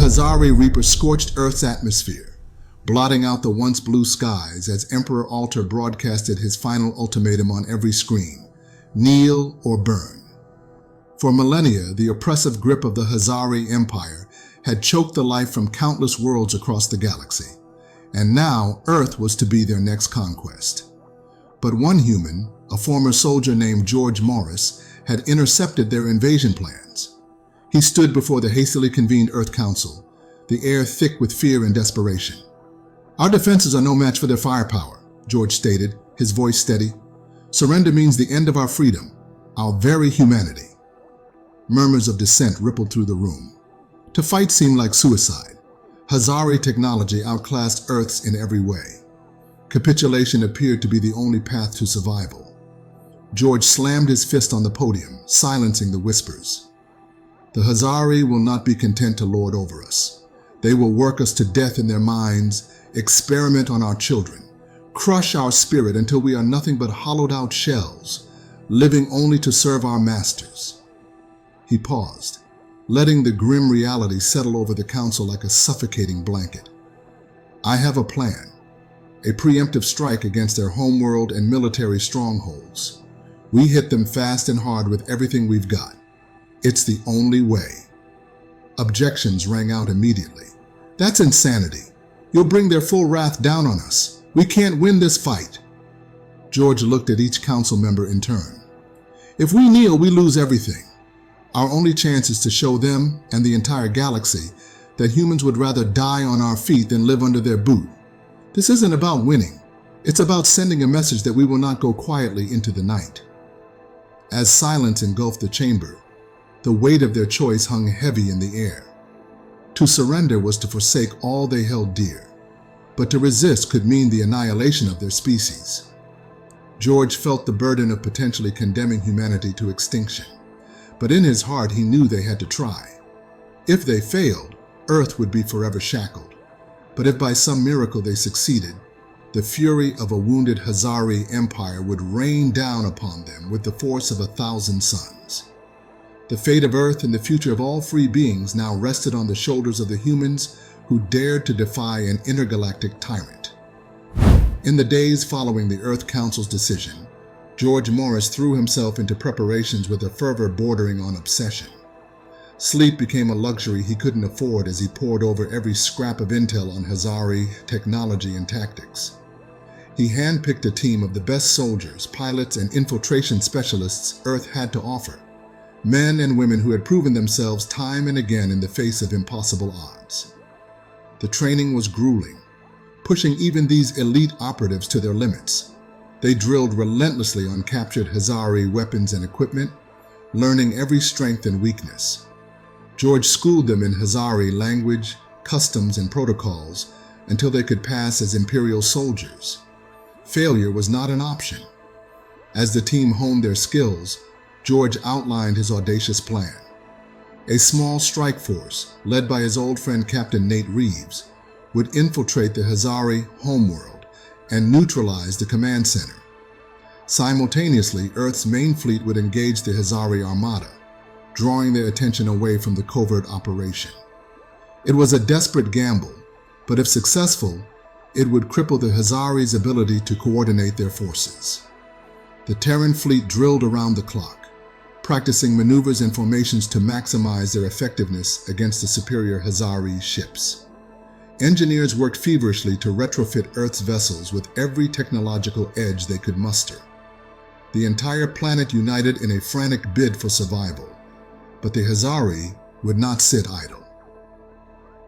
Hazari Reaper scorched Earth's atmosphere, blotting out the once blue skies as Emperor Altar broadcasted his final ultimatum on every screen: kneel or burn. For millennia, the oppressive grip of the Hazari Empire had choked the life from countless worlds across the galaxy, and now Earth was to be their next conquest. But one human, a former soldier named George Morris, had intercepted their invasion plans. He stood before the hastily convened Earth Council, the air thick with fear and desperation. "Our defenses are no match for their firepower," George stated, his voice steady. "Surrender means the end of our freedom, our very humanity." Murmurs of dissent rippled through the room. To fight seemed like suicide. Hazari technology outclassed Earth's in every way. Capitulation appeared to be the only path to survival. George slammed his fist on the podium, silencing the whispers. "The Hazari will not be content to lord over us. They will work us to death in their minds, experiment on our children, crush our spirit until we are nothing but hollowed-out shells, living only to serve our masters." He paused, letting the grim reality settle over the council like a suffocating blanket. "I have a plan, a preemptive strike against their homeworld and military strongholds. We hit them fast and hard with everything we've got. It's the only way." Objections rang out immediately. "That's insanity. You'll bring their full wrath down on us. We can't win this fight." George looked at each council member in turn. "If we kneel, we lose everything. Our only chance is to show them and the entire galaxy that humans would rather die on our feet than live under their boot. This isn't about winning. It's about sending a message that we will not go quietly into the night." As silence engulfed the chamber, the weight of their choice hung heavy in the air. To surrender was to forsake all they held dear, but to resist could mean the annihilation of their species. George felt the burden of potentially condemning humanity to extinction, but in his heart he knew they had to try. If they failed, Earth would be forever shackled. But if by some miracle they succeeded, the fury of a wounded Hazari Empire would rain down upon them with the force of 1,000 suns. The fate of Earth and the future of all free beings now rested on the shoulders of the humans who dared to defy an intergalactic tyrant. In the days following the Earth Council's decision, George Morris threw himself into preparations with a fervor bordering on obsession. Sleep became a luxury he couldn't afford as he pored over every scrap of intel on Hazari technology and tactics. He handpicked a team of the best soldiers, pilots, and infiltration specialists Earth had to offer, men and women who had proven themselves time and again in the face of impossible odds. The training was grueling, pushing even these elite operatives to their limits. They drilled relentlessly on captured Hazari weapons and equipment, learning every strength and weakness. George schooled them in Hazari language, customs, and protocols until they could pass as Imperial soldiers. Failure was not an option. As the team honed their skills, George outlined his audacious plan. A small strike force, led by his old friend Captain Nate Reeves, would infiltrate the Hazari homeworld and neutralize the command center. Simultaneously, Earth's main fleet would engage the Hazari Armada, drawing their attention away from the covert operation. It was a desperate gamble, but if successful, it would cripple the Hazari's ability to coordinate their forces. The Terran fleet drilled around the clock, practicing maneuvers and formations to maximize their effectiveness against the superior Hazari ships. Engineers worked feverishly to retrofit Earth's vessels with every technological edge they could muster. The entire planet united in a frantic bid for survival, but the Hazari would not sit idle.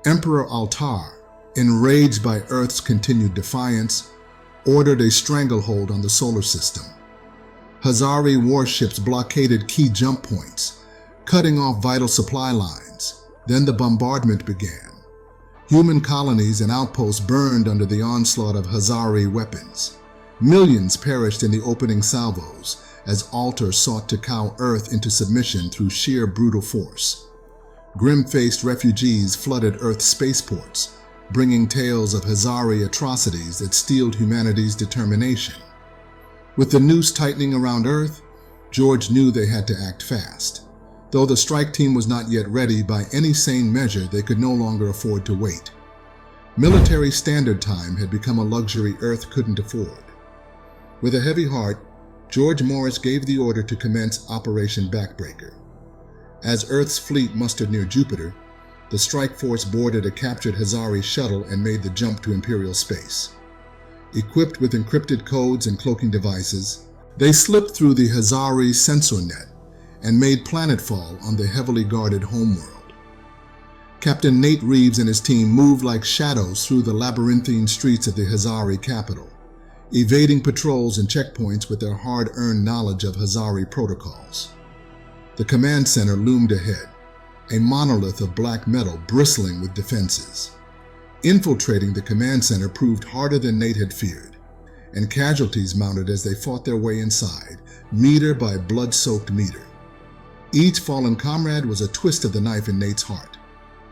Emperor Altar, enraged by Earth's continued defiance, ordered a stranglehold on the solar system. Hazari warships blockaded key jump points, cutting off vital supply lines. Then the bombardment began. Human colonies and outposts burned under the onslaught of Hazari weapons. Millions perished in the opening salvos as Altar sought to cow Earth into submission through sheer brutal force. Grim-faced refugees flooded Earth's spaceports, bringing tales of Hazari atrocities that steeled humanity's determination. With the noose tightening around Earth, George knew they had to act fast. Though the strike team was not yet ready by any sane measure, they could no longer afford to wait. Military standard time had become a luxury Earth couldn't afford. With a heavy heart, George Morris gave the order to commence Operation Backbreaker. As Earth's fleet mustered near Jupiter, the strike force boarded a captured Hazari shuttle and made the jump to Imperial space. Equipped with encrypted codes and cloaking devices, they slipped through the Hazari sensor net and made planetfall on the heavily guarded homeworld. Captain Nate Reeves and his team moved like shadows through the labyrinthine streets of the Hazari capital, evading patrols and checkpoints with their hard-earned knowledge of Hazari protocols. The command center loomed ahead, a monolith of black metal bristling with defenses. Infiltrating the command center proved harder than Nate had feared, and casualties mounted as they fought their way inside, meter by blood-soaked meter. Each fallen comrade was a twist of the knife in Nate's heart.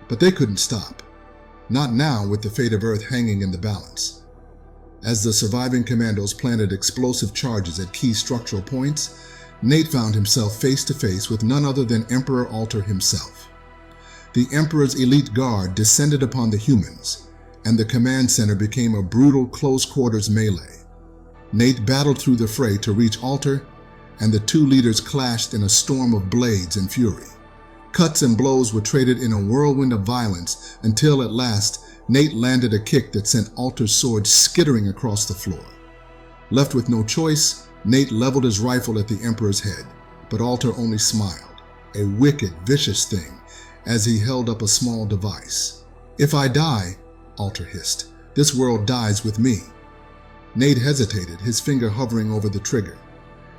But they couldn't stop. Not now, with the fate of Earth hanging in the balance. As the surviving commandos planted explosive charges at key structural points, Nate found himself face to face with none other than Emperor Alter himself. The Emperor's elite guard descended upon the humans, and the command center became a brutal close-quarters melee. Nate battled through the fray to reach Alter, and the two leaders clashed in a storm of blades and fury. Cuts and blows were traded in a whirlwind of violence until at last Nate landed a kick that sent Alter's sword skittering across the floor. Left with no choice, Nate leveled his rifle at the Emperor's head, but Alter only smiled, a wicked, vicious thing, as he held up a small device. "If I die," Alter hissed, "this world dies with me." Nate hesitated, his finger hovering over the trigger.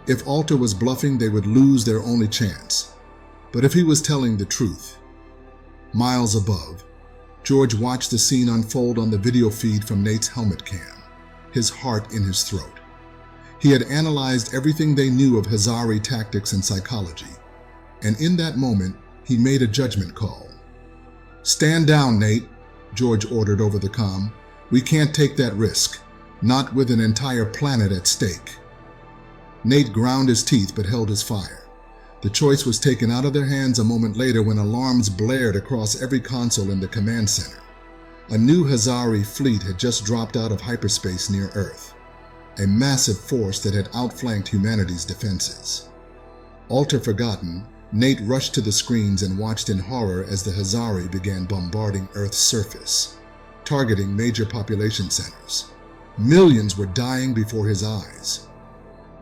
If Alter was bluffing, they would lose their only chance. But if he was telling the truth? Miles above, George watched the scene unfold on the video feed from Nate's helmet cam, his heart in his throat. He had analyzed everything they knew of Hazari tactics and psychology, and in that moment, he made a judgment call. "Stand down, Nate," George ordered over the comm. "We can't take that risk, not with an entire planet at stake." Nate ground his teeth but held his fire. The choice was taken out of their hands a moment later when alarms blared across every console in the command center. A new Hazari fleet had just dropped out of hyperspace near Earth, a massive force that had outflanked humanity's defenses. Alter forgotten, Nate rushed to the screens and watched in horror as the Hazari began bombarding Earth's surface, targeting major population centers. Millions were dying before his eyes.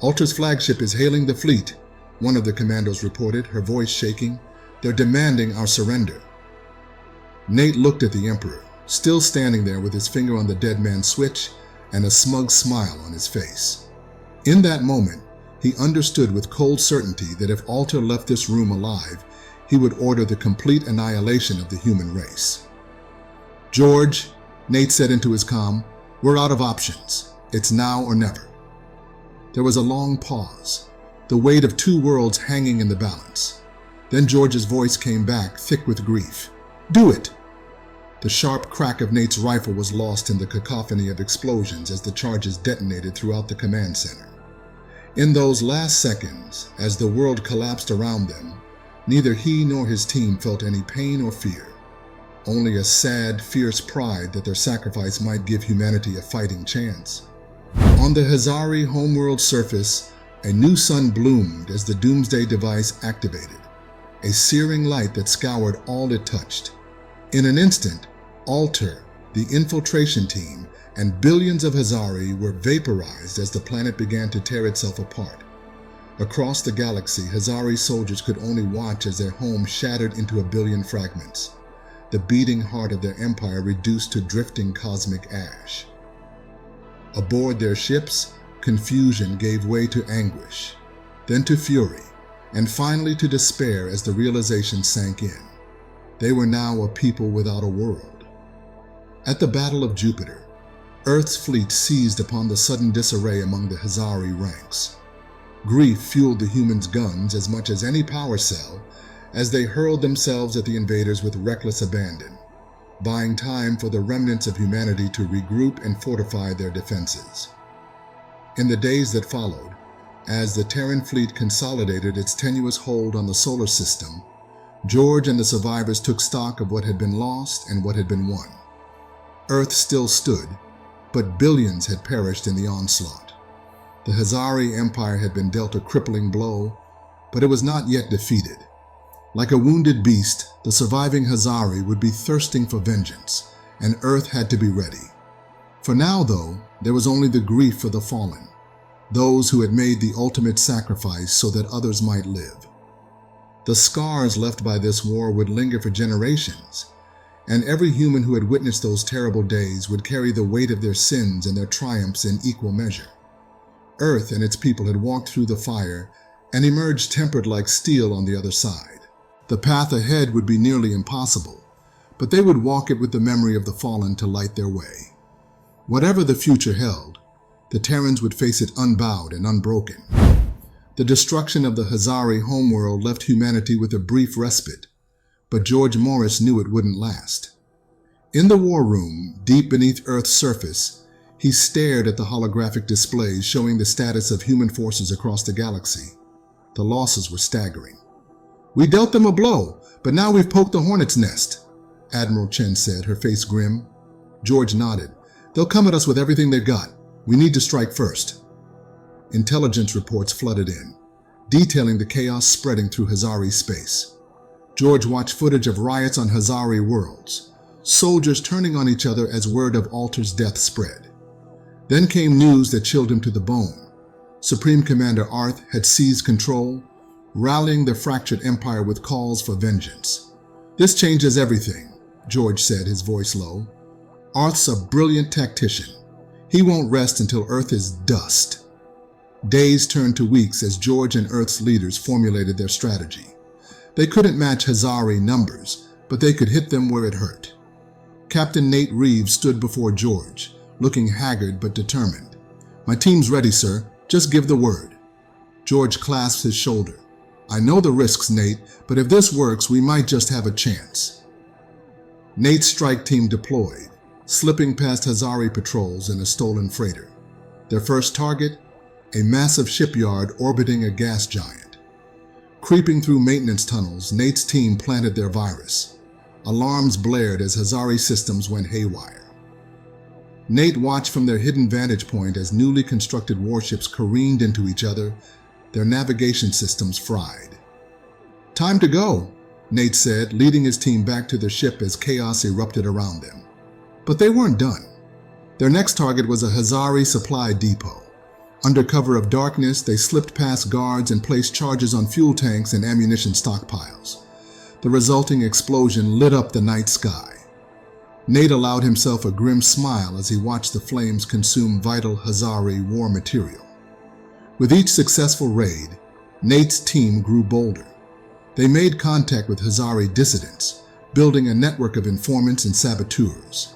"Alter's flagship is hailing the fleet," one of the commandos reported, her voice shaking. "They're demanding our surrender." Nate looked at the Emperor, still standing there with his finger on the dead man's switch and a smug smile on his face. In that moment, he understood with cold certainty that if Alter left this room alive, he would order the complete annihilation of the human race. "George," Nate said into his comm, "we're out of options. It's now or never." There was a long pause, the weight of two worlds hanging in the balance. Then George's voice came back, thick with grief. "Do it!" The sharp crack of Nate's rifle was lost in the cacophony of explosions as the charges detonated throughout the command center. In those last seconds, as the world collapsed around them, neither he nor his team felt any pain or fear, only a sad, fierce pride that their sacrifice might give humanity a fighting chance. On the Hazari homeworld surface, a new sun bloomed as the Doomsday device activated, a searing light that scoured all it touched. In an instant, Alter, the infiltration team, and billions of Hazari were vaporized as the planet began to tear itself apart. Across the galaxy, Hazari soldiers could only watch as their home shattered into a billion fragments, the beating heart of their empire reduced to drifting cosmic ash. Aboard their ships, confusion gave way to anguish, then to fury, and finally to despair as the realization sank in. They were now a people without a world. At the Battle of Jupiter, Earth's fleet seized upon the sudden disarray among the Hazari ranks. Grief fueled the humans' guns as much as any power cell as they hurled themselves at the invaders with reckless abandon, buying time for the remnants of humanity to regroup and fortify their defenses. In the days that followed, As the Terran fleet consolidated its tenuous hold on the solar system, George and the survivors took stock of what had been lost and what had been won. Earth still stood, but billions had perished in the onslaught. The Hazari Empire had been dealt a crippling blow, but it was not yet defeated. Like a wounded beast, the surviving Hazari would be thirsting for vengeance, and Earth had to be ready. For now, though, there was only the grief for the fallen, those who had made the ultimate sacrifice so that others might live. The scars left by this war would linger for generations, and every human who had witnessed those terrible days would carry the weight of their sins and their triumphs in equal measure. Earth and its people had walked through the fire and emerged tempered like steel on the other side. The path ahead would be nearly impossible, but they would walk it with the memory of the fallen to light their way. Whatever the future held, the Terrans would face it unbowed and unbroken. The destruction of the Hazari homeworld left humanity with a brief respite, but George Morris knew it wouldn't last. In the war room, deep beneath Earth's surface, he stared at the holographic displays showing the status of human forces across the galaxy. The losses were staggering. "We dealt them a blow, but now we've poked the hornet's nest," Admiral Chen said, her face grim. George nodded. "They'll come at us with everything they've got. We need to strike first." Intelligence reports flooded in, detailing the chaos spreading through Hazari space. George watched footage of riots on Hazari worlds, soldiers turning on each other as word of Alter's death spread. Then came news that chilled him to the bone. Supreme Commander Arth had seized control, rallying the fractured empire with calls for vengeance. "This changes everything," George said, his voice low. "Arth's a brilliant tactician. He won't rest until Earth is dust." Days turned to weeks as George and Earth's leaders formulated their strategy. They couldn't match Hazari numbers, but they could hit them where it hurt. Captain Nate Reeves stood before George, looking haggard but determined. "My team's ready, sir. Just give the word." George clasped his shoulder. "I know the risks, Nate, but if this works, we might just have a chance." Nate's strike team deployed, slipping past Hazari patrols in a stolen freighter. Their first target, a massive shipyard orbiting a gas giant. Creeping through maintenance tunnels, Nate's team planted their virus. Alarms blared as Hazari systems went haywire. Nate watched from their hidden vantage point as newly constructed warships careened into each other, their navigation systems fried. "Time to go," Nate said, leading his team back to their ship as chaos erupted around them. But they weren't done. Their next target was a Hazari supply depot. Under cover of darkness, they slipped past guards and placed charges on fuel tanks and ammunition stockpiles. The resulting explosion lit up the night sky. Nate allowed himself a grim smile as he watched the flames consume vital Hazari war material. With each successful raid, Nate's team grew bolder. They made contact with Hazari dissidents, building a network of informants and saboteurs.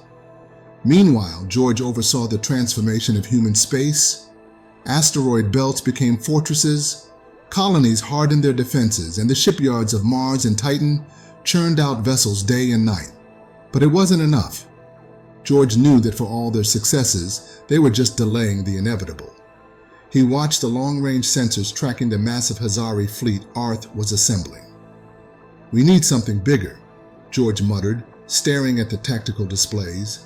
Meanwhile, George oversaw the transformation of human space. Asteroid belts became fortresses, colonies hardened their defenses, and the shipyards of Mars and Titan churned out vessels day and night. But it wasn't enough. George knew that for all their successes, they were just delaying the inevitable. He watched the long-range sensors tracking the massive Hazari fleet Arth was assembling. "We need something bigger," George muttered, staring at the tactical displays.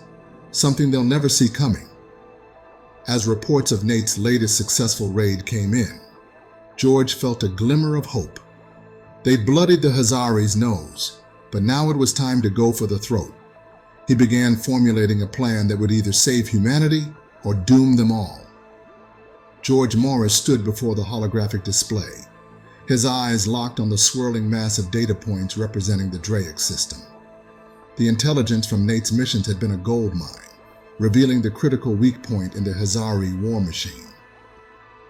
"Something they'll never see coming." As reports of Nate's latest successful raid came in, George felt a glimmer of hope. They'd bloodied the Hazari's nose, but now it was time to go for the throat. He began formulating a plan that would either save humanity or doom them all. George Morris stood before the holographic display, his eyes locked on the swirling mass of data points representing the Draic system. The intelligence from Nate's missions had been a gold mine, revealing the critical weak point in the Hazari war machine.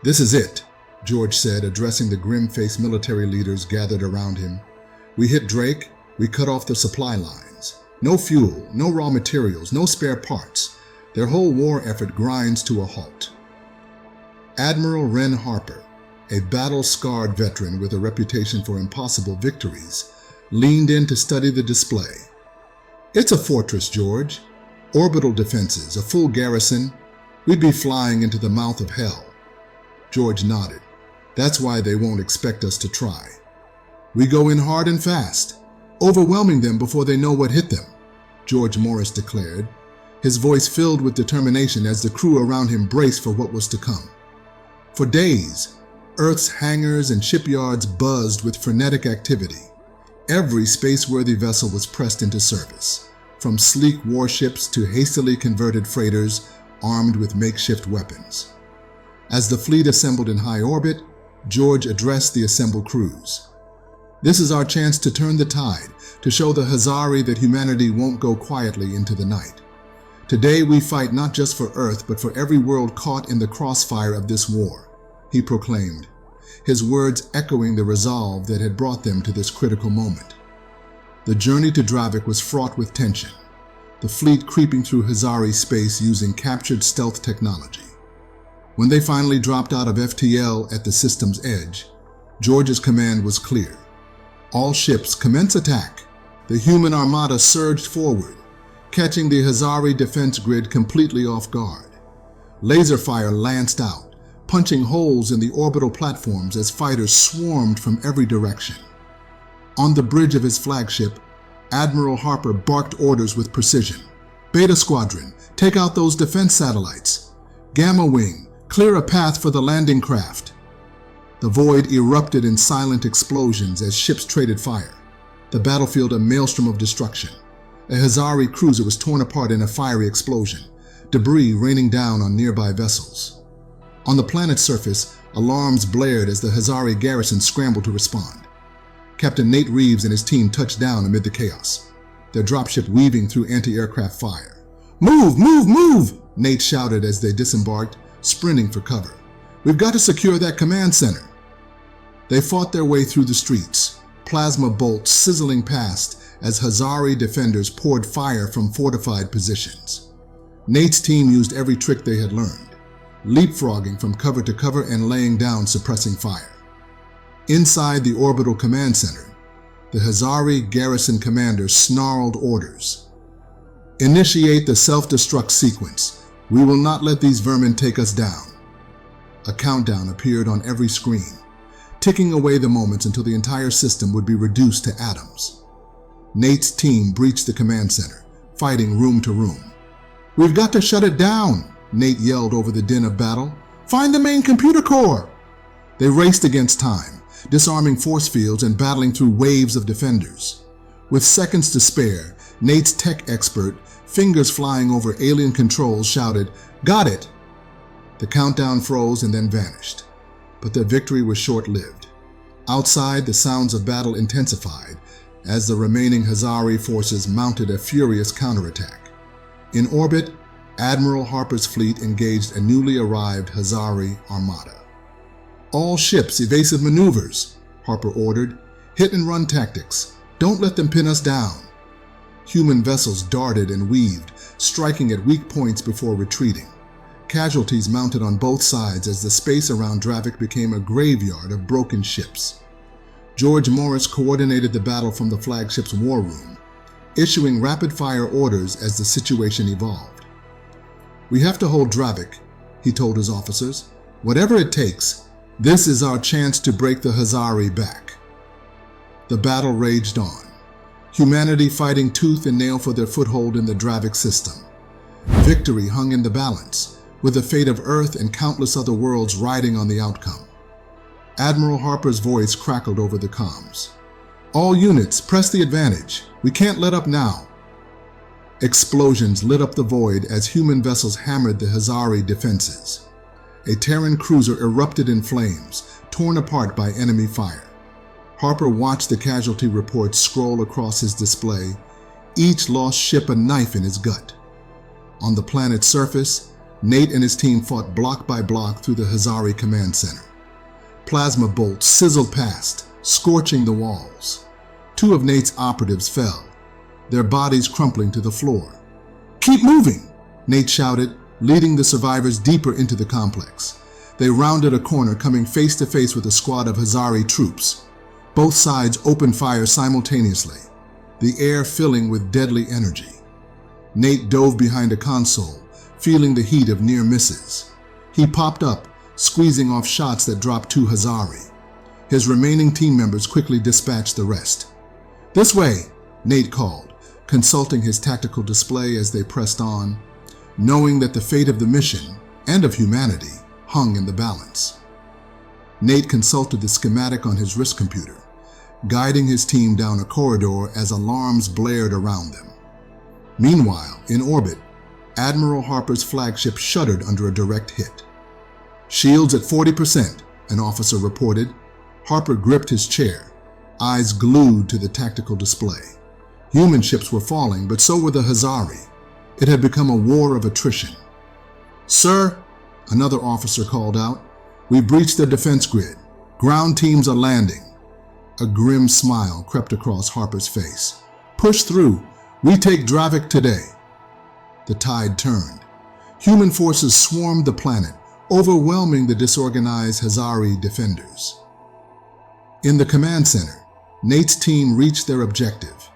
"This is it," George said, addressing the grim-faced military leaders gathered around him. "We hit Drake, we cut off their supply lines. No fuel, no raw materials, no spare parts. Their whole war effort grinds to a halt." Admiral Ren Harper, a battle-scarred veteran with a reputation for impossible victories, leaned in to study the display. "It's a fortress, George. Orbital defenses, a full garrison. We'd be flying into the mouth of hell." George nodded. That's why they won't expect us to try. We go in hard and fast, overwhelming them before they know what hit them, George Morris declared, his voice filled with determination as the crew around him braced for what was to come. For days, Earth's hangars and shipyards buzzed with frenetic activity. Every space-worthy vessel was pressed into service, from sleek warships to hastily converted freighters armed with makeshift weapons. As the fleet assembled in high orbit, George addressed the assembled crews. This is our chance to turn the tide, to show the Hazari that humanity won't go quietly into the night. Today we fight not just for Earth, but for every world caught in the crossfire of this war, he proclaimed, his words echoing the resolve that had brought them to this critical moment. The journey to Dravik was fraught with tension, the fleet creeping through Hazari space using captured stealth technology. When they finally dropped out of FTL at the system's edge, George's command was clear. All ships commence attack. The human armada surged forward, catching the Hazari defense grid completely off guard. Laser fire lanced out, punching holes in the orbital platforms as fighters swarmed from every direction. On the bridge of his flagship, Admiral Harper barked orders with precision. Beta Squadron, take out those defense satellites. Gamma Wing, clear a path for the landing craft. The void erupted in silent explosions as ships traded fire, the battlefield a maelstrom of destruction. A Hazari cruiser was torn apart in a fiery explosion, debris raining down on nearby vessels. On the planet's surface, alarms blared as the Hazari garrison scrambled to respond. Captain Nate Reeves and his team touched down amid the chaos, their dropship weaving through anti-aircraft fire. "Move, move, move!" Nate shouted as they disembarked, sprinting for cover. "We've got to secure that command center." They fought their way through the streets, plasma bolts sizzling past as Hazari defenders poured fire from fortified positions. Nate's team used every trick they had learned, leapfrogging from cover to cover and laying down suppressing fire. Inside the orbital command center, the Hazari garrison commander snarled orders. "Initiate the self-destruct sequence. We will not let these vermin take us down." A countdown appeared on every screen, ticking away the moments until the entire system would be reduced to atoms. Nate's team breached the command center, fighting room to room. "We've got to shut it down," Nate yelled over the din of battle. "Find the main computer core!" They raced against time, disarming force fields and battling through waves of defenders. With seconds to spare, Nate's tech expert, fingers flying over alien controls, shouted, "Got it!" The countdown froze and then vanished. But their victory was short-lived. Outside, the sounds of battle intensified as the remaining Hazari forces mounted a furious counterattack. In orbit, Admiral Harper's fleet engaged a newly arrived Hazari armada. "All ships, evasive maneuvers," Harper ordered. "Hit-and-run tactics. Don't let them pin us down." Human vessels darted and weaved, striking at weak points before retreating. Casualties mounted on both sides as the space around Dravik became a graveyard of broken ships. George Morris coordinated the battle from the flagship's war room, issuing rapid-fire orders as the situation evolved. "We have to hold Dravik," he told his officers. "Whatever it takes, this is our chance to break the Hazari back." The battle raged on, humanity fighting tooth and nail for their foothold in the Dravik system. Victory hung in the balance, with the fate of Earth and countless other worlds riding on the outcome. Admiral Harper's voice crackled over the comms. "All units, press the advantage. We can't let up now." Explosions lit up the void as human vessels hammered the Hazari defenses. A Terran cruiser erupted in flames, torn apart by enemy fire. Harper watched the casualty reports scroll across his display, each lost ship a knife in his gut. On the planet's surface, Nate and his team fought block by block through the Hazari command center. Plasma bolts sizzled past, scorching the walls. Two of Nate's operatives fell, their bodies crumpling to the floor. "Keep moving," Nate shouted, leading the survivors deeper into the complex. They rounded a corner, coming face to face with a squad of Hazari troops. Both sides opened fire simultaneously, the air filling with deadly energy. Nate dove behind a console, feeling the heat of near misses. He popped up, squeezing off shots that dropped to Hazari. His remaining team members quickly dispatched the rest. "This way," Nate called, consulting his tactical display as they pressed on, knowing that the fate of the mission, and of humanity, hung in the balance. Nate consulted the schematic on his wrist computer, guiding his team down a corridor as alarms blared around them. Meanwhile, in orbit, Admiral Harper's flagship shuddered under a direct hit. "Shields at 40%, an officer reported. Harper gripped his chair, eyes glued to the tactical display. Human ships were falling, but so were the Hazari. It had become a war of attrition. "Sir," another officer called out, "we breached their defense grid. Ground teams are landing." A grim smile crept across Harper's face. "Push through. We take Dravik today." The tide turned. Human forces swarmed the planet, overwhelming the disorganized Hazari defenders. In the command center, Nate's team reached their objective,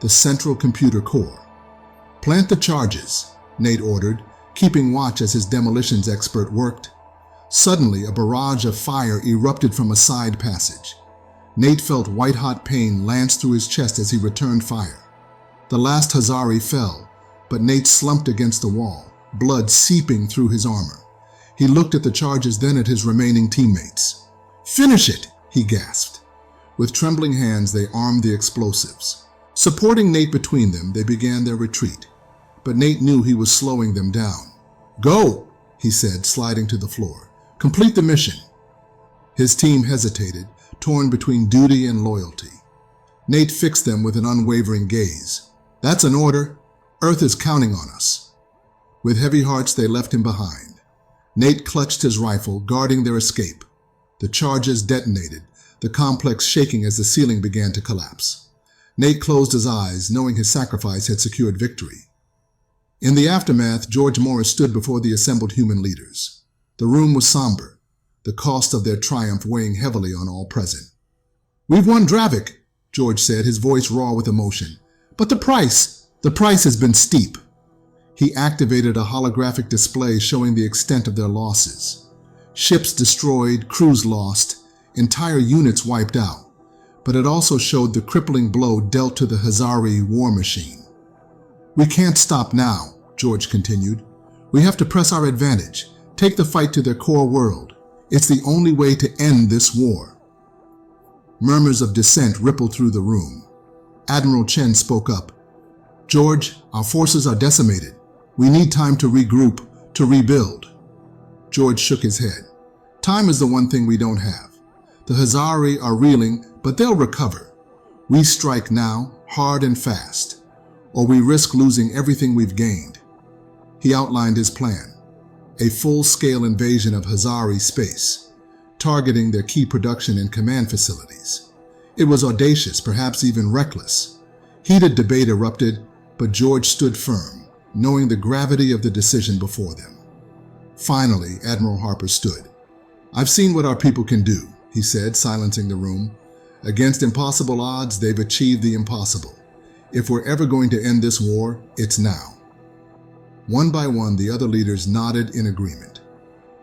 the central computer core. "Plant the charges," Nate ordered, keeping watch as his demolitions expert worked. Suddenly, a barrage of fire erupted from a side passage. Nate felt white-hot pain lance through his chest as he returned fire. The last Hazari fell, but Nate slumped against the wall, blood seeping through his armor. He looked at the charges, then at his remaining teammates. "Finish it!" he gasped. With trembling hands, they armed the explosives. Supporting Nate between them, they began their retreat. But Nate knew he was slowing them down. "Go," he said, sliding to the floor. "Complete the mission." His team hesitated, torn between duty and loyalty. Nate fixed them with an unwavering gaze. "That's an order. Earth is counting on us." With heavy hearts, they left him behind. Nate clutched his rifle, guarding their escape. The charges detonated, the complex shaking as the ceiling began to collapse. Nate closed his eyes, knowing his sacrifice had secured victory. In the aftermath, George Morris stood before the assembled human leaders. The room was somber, the cost of their triumph weighing heavily on all present. "We've won Dravik," George said, his voice raw with emotion. "But the price has been steep." He activated a holographic display showing the extent of their losses. Ships destroyed, crews lost, entire units wiped out. But it also showed the crippling blow dealt to the Hazari war machine. "We can't stop now," George continued. "We have to press our advantage, take the fight to their core world. It's the only way to end this war." Murmurs of dissent rippled through the room. Admiral Chen spoke up. "George, our forces are decimated. We need time to regroup, to rebuild." George shook his head. "Time is the one thing we don't have. The Hazari are reeling, but they'll recover. We strike now, hard and fast, or we risk losing everything we've gained." He outlined his plan, a full-scale invasion of Hazari space, targeting their key production and command facilities. It was audacious, perhaps even reckless. Heated debate erupted, but George stood firm, knowing the gravity of the decision before them. Finally, Admiral Harper stood. "I've seen what our people can do," he said, silencing the room. "Against impossible odds, they've achieved the impossible. If we're ever going to end this war, it's now." One by one, the other leaders nodded in agreement.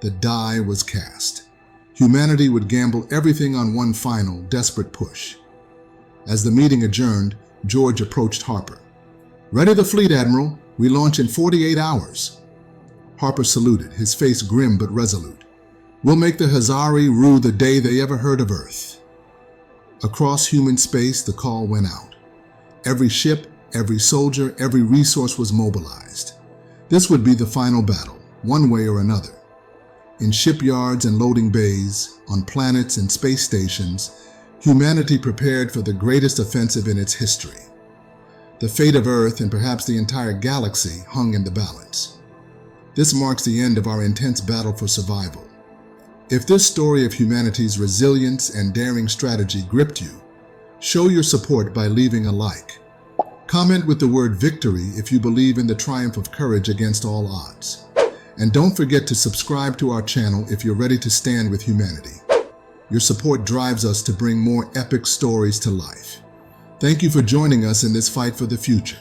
The die was cast. Humanity would gamble everything on one final, desperate push. As the meeting adjourned, George approached Harper. "Ready the fleet, Admiral. We launch in 48 hours. Harper saluted, his face grim but resolute. "We'll make the Hazari rue the day they ever heard of Earth." Across human space, the call went out. Every ship, every soldier, every resource was mobilized. This would be the final battle, one way or another. In shipyards and loading bays, on planets and space stations, humanity prepared for the greatest offensive in its history. The fate of Earth and perhaps the entire galaxy hung in the balance. This marks the end of our intense battle for survival. If this story of humanity's resilience and daring strategy gripped you, show your support by leaving a like. Comment with the word victory if you believe in the triumph of courage against all odds. And don't forget to subscribe to our channel if you're ready to stand with humanity. Your support drives us to bring more epic stories to life. Thank you for joining us in this fight for the future.